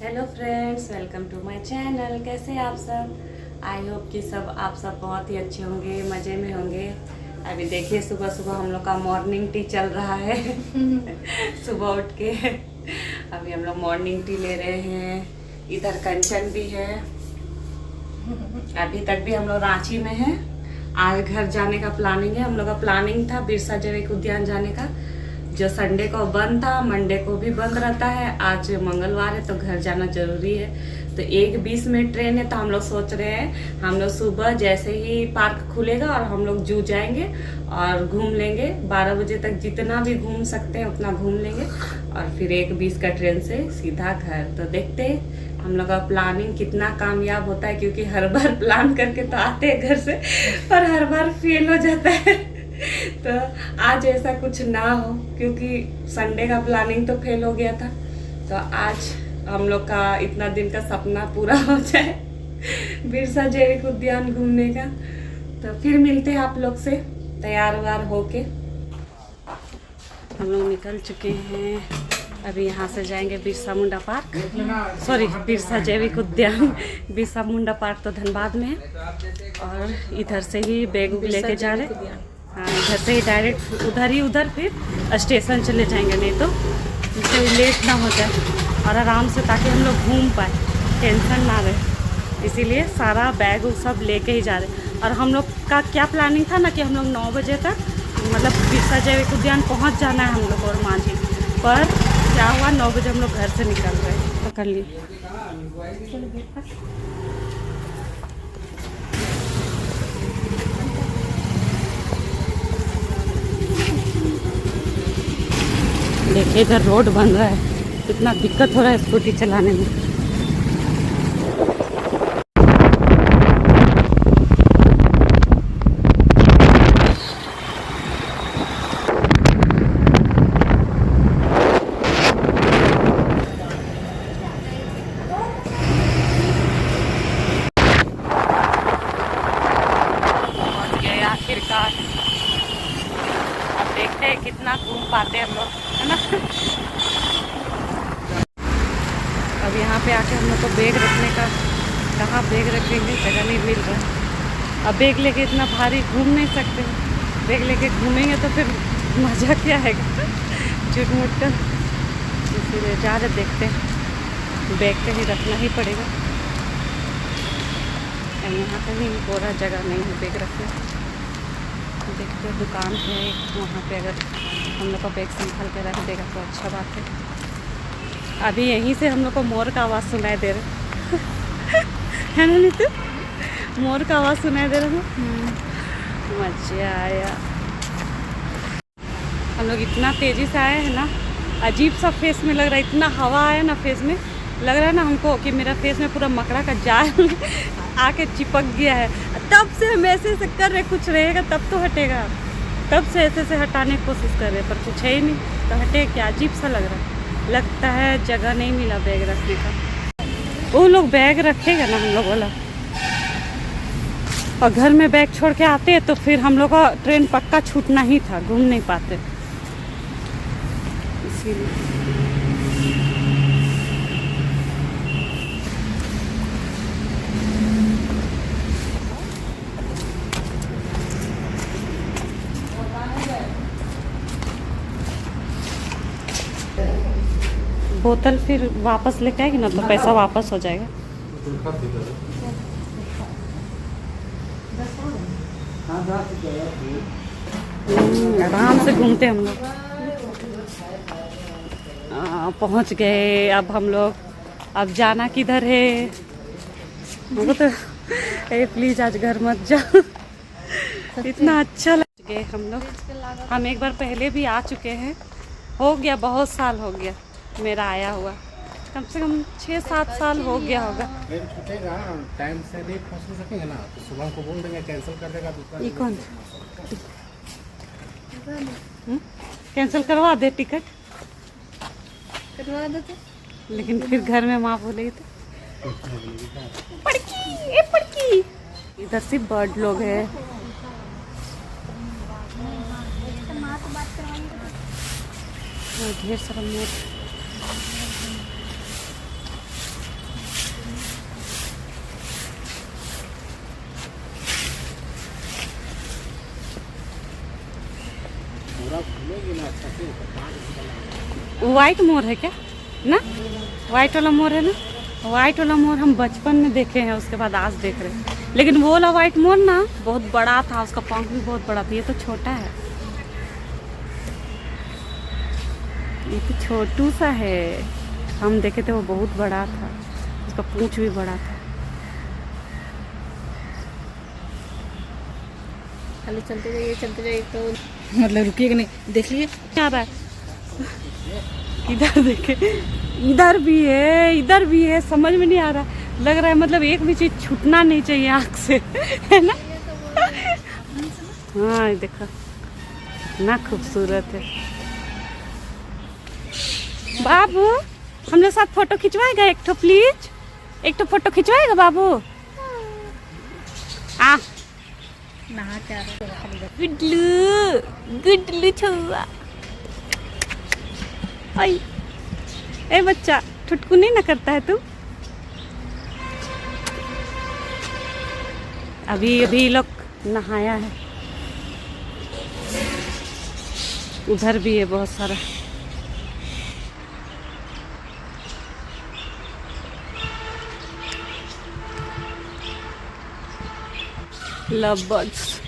Hello friends, welcome to my channel. कैसे हैं आप सब? आई होप कि आप सब बहुत ही अच्छे होंगे, मज़े में होंगे। अभी देखिए सुबह सुबह हम लोग का मॉर्निंग टी चल रहा है। सुबह उठ के अभी हम लोग मॉर्निंग टी ले रहे हैं। इधर कंचन भी है। अभी तक भी हम लोग रांची में हैं। आज घर जाने का प्लानिंग है। हम लोग का प्लानिंग था बिरसा जैविक उद्यान जाने का, जो संडे को बंद था, मंडे को भी बंद रहता है। आज मंगलवार है तो घर जाना जरूरी है। तो 1:20 में ट्रेन है, तो हम लोग सोच रहे हैं हम लोग सुबह जैसे ही पार्क खुलेगा और हम लोग जू जाएंगे और घूम लेंगे। 12 बजे तक जितना भी घूम सकते हैं उतना घूम लेंगे और फिर 1:20 का ट्रेन से सीधा घर। तो देखते हैं हम लोग का प्लानिंग कितना कामयाब होता है, क्योंकि हर बार प्लान करके तो आते हैं घर से, पर हर बार फेल हो जाता है। तो आज ऐसा कुछ ना हो, क्योंकि संडे का प्लानिंग तो फेल हो गया था। तो आज हम लोग का इतना दिन का सपना पूरा हो जाए, बिरसा जैविक उद्यान घूमने का। तो फिर मिलते हैं आप लोग से तैयार व्यार होके। हम लोग निकल चुके हैं। अभी यहाँ से जाएंगे बिरसा मुंडा पार्क, सॉरी बिरसा जैविक उद्यान। बिरसा मुंडा पार्क तो धनबाद में है, और इधर से ही बैग उग लेके जा रहे। हाँ, इधर से ही डायरेक्ट उधर फिर स्टेशन चले जाएंगे, नहीं तो जिससे लेट ना हो जाए और आराम से, ताकि हम लोग घूम पाए, टेंशन ना रहे। इसीलिए सारा बैग उग सब लेके ही जा रहे। और हम लोग का क्या प्लानिंग था ना कि हम लोग 9 बजे तक मतलब बिरसा जैविक उद्यान पहुंच जाना है हम लोग और मांझी। पर क्या हुआ, 9 बजे हम लोग घर से निकल रहे। पकड़ लिए। देखिए इधर रोड बन रहा है, कितना दिक्कत हो रहा है स्कूटी चलाने में। पहुंच गए आखिरकार। अब देखते हैं कितना घूम पाते हैं हम लोग, है ना। अब यहाँ पे आके हम लोग को बैग रखने का, कहाँ बैग रखेंगे, जगह नहीं मिल रहा। अब बैग लेके इतना भारी घूम नहीं सकते। बैग लेके घूमेंगे तो फिर मज़ा क्या आएगा, झूठ-मूठ कर। इसीलिए जा रहे, देखते हैं बैग कहीं रखना ही पड़ेगा। यहाँ कहीं पूरा जगह नहीं है बैग रखने। देखते हैं दुकान है वहाँ पे, अगर हम लोग का बैग संभाल के रख देगा तो अच्छा बात है। अभी यहीं से हम लोग को मोर का आवाज़ सुनाई दे रहा है ना नीतू? मोर का आवाज़ सुनाई दे रहा है। मज़ा आया। हम लोग इतना तेज़ी से आए हैं ना, अजीब सा फेस में लग रहा है। इतना हवा आया ना फेस में, लग रहा है ना हमको कि मेरा फेस में पूरा मकड़ा का जाल आके चिपक गया है। तब से हम ऐसे कर रहे, कुछ रहेगा तब तो हटेगा। तब से ऐसे हटाने की कोशिश कर रहे, पर कुछ है ही नहीं, तो हटे क्या। अजीब सा लग रहा है, लगता है जगह नहीं मिला बैग रखने का। वो लोग बैग रखेगा ना हम लोग वाला, और घर में बैग छोड़ के आते हैं तो फिर हम लोग का ट्रेन पक्का छूटना ही था, घूम नहीं पाते इसीलिए। बोतल फिर वापस लेके आएगी ना तो पैसा वापस हो जाएगा। आराम से घूमते हम लोग। पहुंच गए। अब हम लोग, अब जाना किधर है हमको तो प्लीज आज घर मत जाओ। इतना अच्छा लग गए हम लोग। हम एक बार पहले भी आ चुके हैं, हो गया बहुत साल हो गया मेरा आया हुआ, कम से कम 6-7 साल हो गया होगा। ट्रेन छूटेगा, टाइम से नहीं पहुंच सकेंगे ना तो सुबह को बोल देंगे, कैंसिल कर देगा। ये कौन कैंसिल करवा दे, टिकट करवा दो तो। लेकिन फिर घर में माँ बोलेगी तो पड़की। इधर सिर्फ बर्ड लोग हैं। ढेर सारा मोर। अच्छा ठीक है 5 घंटा लगेगा। व्हाइट मोर है क्या ना? व्हाइट वाला मोर है ना? व्हाइट वाला मोर हम बचपन में देखे हैं, उसके बाद आज देख रहे हैं। लेकिन वो वाला व्हाइट मोर ना बहुत बड़ा था, उसका पंख भी बहुत बड़ा था। ये तो छोटा है, ये तो छोटू सा है। हम देखे थे वो बहुत बड़ा था, उसका पूंछ भी बड़ा था। खाली चलते जाइए तो मतलब रुकिएगा नहीं। देख लिए क्या रहा है? इधर देखे, इधर भी है, समझ में नहीं आ रहा। लग रहा है मतलब एक भी चीज छूटना नहीं चाहिए आँख से, है ना? हाँ ये देखो कितना खूबसूरत है। बाबू हम लोग साथ फोटो खिंचवाएगा एक ठो प्लीज? एक ठो फोटो खिंचवाएगा बाबू? आ नहा के आ रहा है। गुडलू छुआ। आई ए बच्चा, ठुटकू नहीं ना करता है तू? अभी लोग नहाया है। उधर भी है बहुत सारा। Love birds.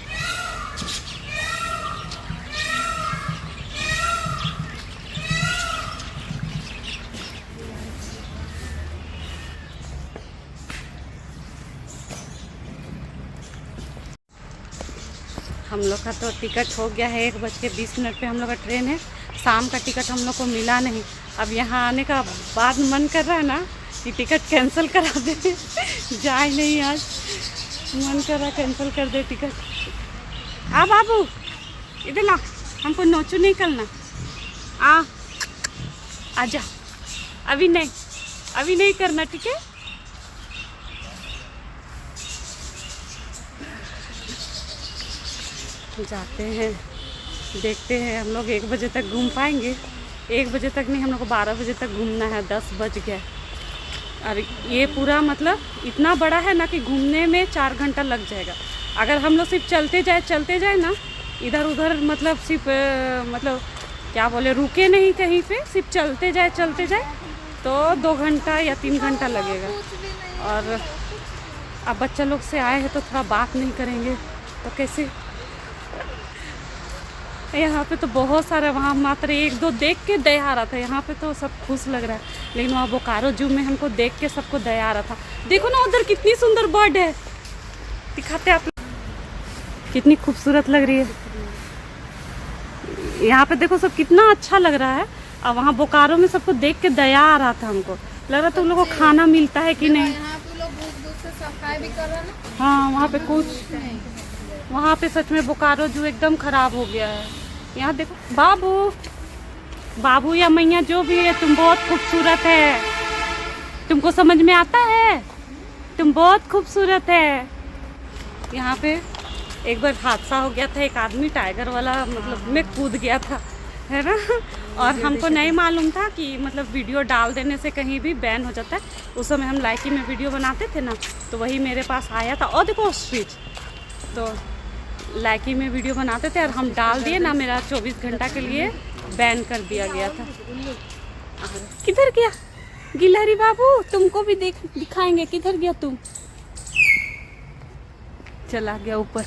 हम लोग का तो टिकट हो गया है, 1:20 पे हम लोग का ट्रेन है। शाम का टिकट हम लोग को मिला नहीं। अब यहाँ आने का बाद मन कर रहा है ना कि टिकट कैंसिल करा दे, जाए नहीं आज। मन कर रहा कैंसिल कर दे टिकट। आ बाबू इधर ला, हमको नोचू नहीं करना। आजा, अभी नहीं करना, ठीक है? जाते हैं, देखते हैं। हम लोग 1 बजे तक घूम पाएंगे। 1 बजे तक नहीं, हम लोग को 12 बजे तक घूमना है। 10 बज गया और ये पूरा मतलब इतना बड़ा है ना कि घूमने में 4 घंटा लग जाएगा। अगर हम लोग सिर्फ चलते जाए ना, इधर उधर मतलब सिर्फ मतलब क्या बोले, रुके नहीं कहीं पे, सिर्फ चलते जाए तो 2 घंटा या 3 घंटा लगेगा। और अब बच्चा लोग से आए हैं तो थोड़ा बात नहीं करेंगे तो कैसे? यहाँ पे तो बहुत सारा, वहाँ मात्र 1-2 देख के दया आ रहा था। यहाँ पे तो सब खुश लग रहा है, लेकिन वहाँ बोकारो जू में हमको देख के सबको दया आ रहा था। देखो ना उधर कितनी सुंदर बर्ड है, दिखाते आप, कितनी खूबसूरत लग रही है। यहाँ पे देखो सब कितना अच्छा लग रहा है। और वहाँ बोकारो में सबको देख के दया आ रहा था, हमको लग रहा था उन लोगों को खाना मिलता है कि नहीं। यहाँ पे लोग दूध से सफाई भी कर रहे हैं ना। हाँ वहाँ पे कुछ, वहाँ पे सच में बोकारो जू एकदम खराब हो गया है। यहाँ देखो बाबू या मैया जो भी है, तुम बहुत खूबसूरत है। तुमको समझ में आता है? तुम बहुत खूबसूरत है। यहाँ पे एक बार हादसा हो गया था, एक आदमी टाइगर वाला मतलब में कूद गया था, है ना? और हमको नहीं मालूम था कि मतलब वीडियो डाल देने से कहीं भी बैन हो जाता है। उस समय हम लाइकी में वीडियो बनाते थे ना, तो वही मेरे पास आया था। और देखो स्पीच, तो लाइकी में वीडियो बनाते थे और हम डाल दिए ना, मेरा 24 घंटा के लिए बैन कर दिया गया था। किधर गया गिलहरी बाबू? तुमको भी दिखाएंगे। किधर गया तुम? चला गया ऊपर।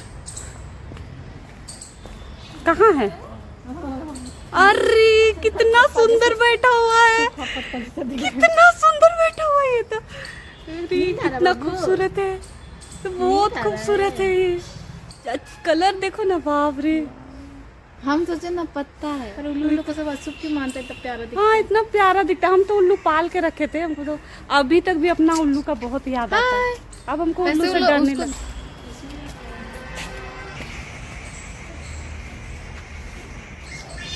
कहाँ है? अरे कितना सुंदर बैठा हुआ है, कितना सुंदर बैठा हुआ है ये तो। अरे कितना खूबसूरत है, तो बहुत खूबसूरत है ये। कलर देखो ना, बाप रे। हम सोचे ना पत्ता है, पर उल्लू को सब अशुभ क्यों मानते हैं? तब प्यारा दिखता है। हाँ इतना प्यारा दिखता है। हम तो उल्लू पाल के रखे थे, हमको तो अभी तक भी अपना उल्लू का बहुत याद आता है। अब हमको उल्लू से डरने लगा।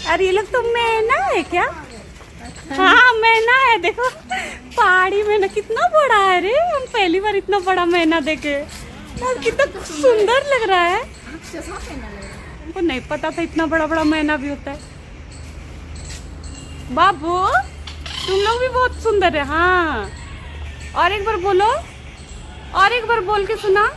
अरे ये लोग तो मैना है क्या? हाँ मैना है, देखो पहाड़ी मैना कितना बड़ा है रे। हम पहली बार इतना बड़ा मैना देखे, कितना सुंदर लग रहा है। हमको नहीं पता था इतना बड़ा बड़ा मैना भी होता है। बाबू तुम लोग भी बहुत सुंदर है। हाँ और एक बार बोलो, और एक बार बोल के सुना।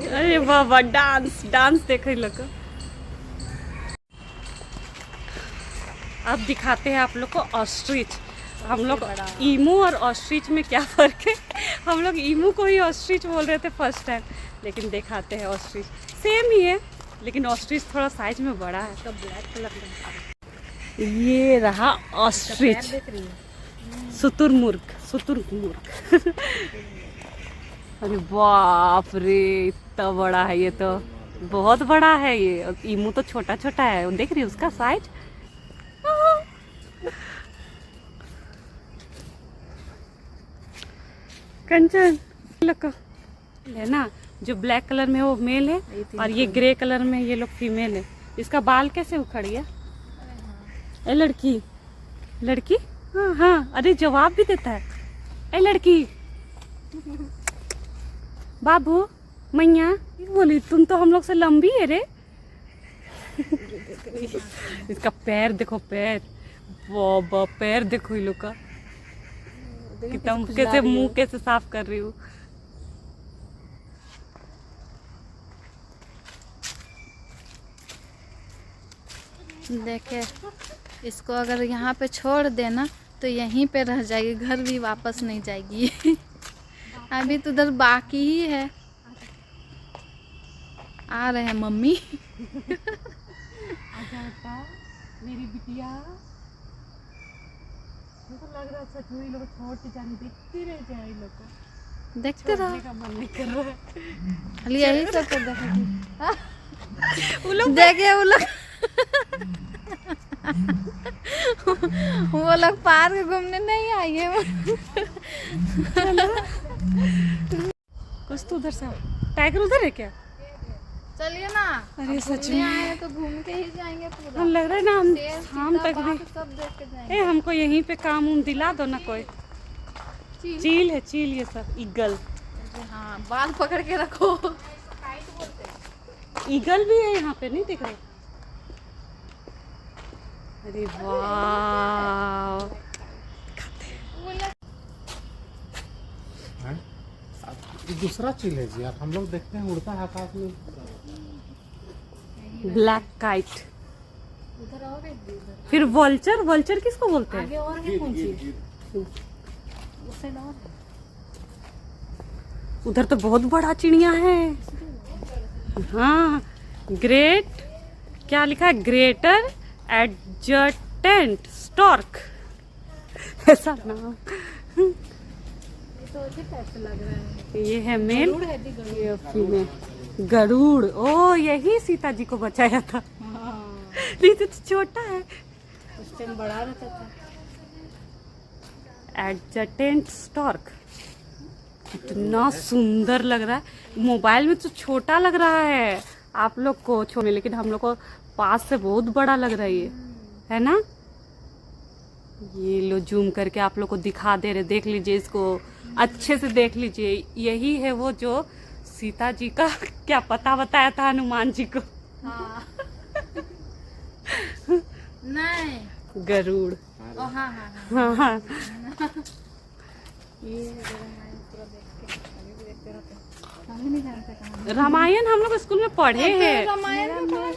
अरे बाबा डांस डांस देखे लोग। अब दिखाते हैं आप लोग को ऑस्ट्रिच। हम लोग ईमू और ऑस्ट्रिच में क्या फ़र्क है? हम लोग ईमू को ही ऑस्ट्रिच बोल रहे थे फर्स्ट टाइम, लेकिन दिखाते हैं ऑस्ट्रिच सेम ही है, लेकिन ऑस्ट्रिच थोड़ा साइज में बड़ा है। तो ब्लैक कलर का ये रहा ऑस्ट्रिच, शुतुरमुर्ग शुतुरमुर्ग। अरे बाप रे, इतना बड़ा है ये, तो बहुत बड़ा है ये। ईमू तो छोटा छोटा है, देख रही है उसका साइज। कंचन है ना, जो ब्लैक कलर में वो मेल है और ये ग्रे कलर में ये लोग फीमेल है। इसका बाल कैसे उखड़ गया? ए लड़की, लड़की, हाँ हाँ, अरे जवाब भी देता है। ए लड़की, बाबू, मैया बोली, तुम तो हम लोग से लंबी है रे। इसका पैर देखो, पैर, बाबा पैर देखो इन लोग का, कितना कैसे मुंह कैसे साफ कर रही हूँ। देखे, इसको अगर यहाँ पे छोड़ देना तो यहीं पे रह जाएगी, घर भी वापस नहीं जाएगी। अभी तो उधर बाकी ही है। आ रहे हैं मम्मी। मेरी बिटिया, मुझे लग रहा है सच में लोग छोड़ के जाने, देखते रह जाए लोग को, देखते रहो, का मन नहीं कर रहा है। खाली यही सब तो देखेगी। वो लोग देखिए वो लोग पार्क घूमने नहीं आई है। कुछ तो उधर से टाइगर उधर है क्या? चलिए ना, अरे सच घूमने में आए हैं तो घूम के ही जाएंगे पूरा। हम लग रहा है ना, हम शेर, शाम चीता, तक भी। बाघ सब देख के जाएंगे। ए हमको यहीं पे काम उम दिला दो ना कोई। चील है, चील, ये सब ईगल। हाँ, बाल पकड़ के रखो। ईगल भी है यहाँ पे, नहीं दिख रहे? अरे वाह, ये दूसरा चील है जी, आप हम लोग देखते हैं उड़ता है आकाश में। Black kite. फिर वल्चर, वल्चर किसको बोलते हैं? और है कौन सी? उधर तो बहुत बड़ा चिड़िया है। हाँ, ग्रेट, क्या लिखा है? ग्रेटर एडजटेंट स्टॉर्क, ऐसा नाम। तो अजीब टाइप से लग रहा है। ये है मेल, ये फीमेल। गरुड़, ओ यही सीता जी को बचाया था। नहीं तो छोटा है, उस टाइम बड़ा रहता था। एडजटेंट स्टॉर्क, कितना सुंदर लग रहा है। मोबाइल में तो छोटा लग रहा है आप लोग को छोड़ने, लेकिन हम लोग को पास से बहुत बड़ा लग रहा है ये, है ना? ये लो जूम करके आप लोग को दिखा दे रहे, देख लीजिए इसको अच्छे से, देख लीजिए। यही है वो जो सीता जी का क्या पता बताया था हनुमान जी को। हाँ। नहीं, गरुड़। ओ हाँ हाँ हाँ। हाँ हाँ, ये रामायण पूरा देख के अभी भी देखते रहते हैं। हम भी नहीं जानते कहाँ। रामायण हम लोग स्कूल में पढ़े हैं, रामायण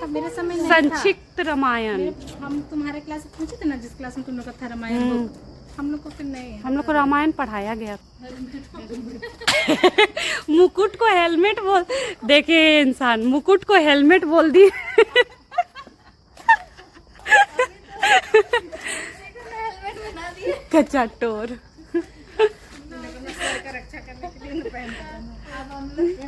मेरे समय नहीं था। संक्षिप्त रामायण। हम तुम्हारे क्लास में पूछे थे ना, जिस क्लास में तुम लोग का था रामायण बुक, हम लोग को फिर नहीं। हम लोग को रामायण पढ़ाया गया। मुकुट को हेलमेट बोल, देखे इंसान मुकुट को हेलमेट बोल दी। कच्चा टोर।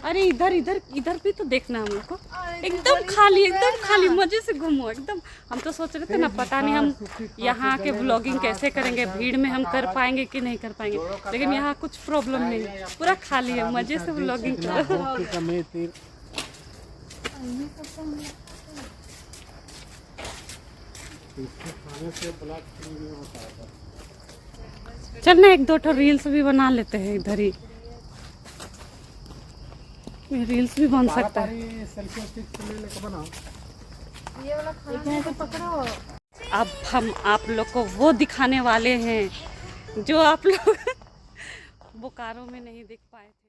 अरे इधर इधर इधर भी तो देखना हम लोग को, एकदम खाली, एकदम खाली, मजे से घूमो एकदम। हम तो सोच रहे थे ना, पता नहीं हम यहाँ के ब्लॉगिंग कैसे करेंगे, भीड़ में हम कर पाएंगे कि नहीं कर पाएंगे, लेकिन यहाँ कुछ प्रॉब्लम नहीं, पूरा खाली है, मजे से ब्लॉगिंग करो। चल ना, एक दो ठो रील्स भी बना लेते हैं इधर ही, रील्स भी बन सकता है। ये वाला खाना तो पकड़ो। अब हम आप लोग को वो दिखाने वाले हैं जो आप लोग बोकारो में नहीं देख पाए थे।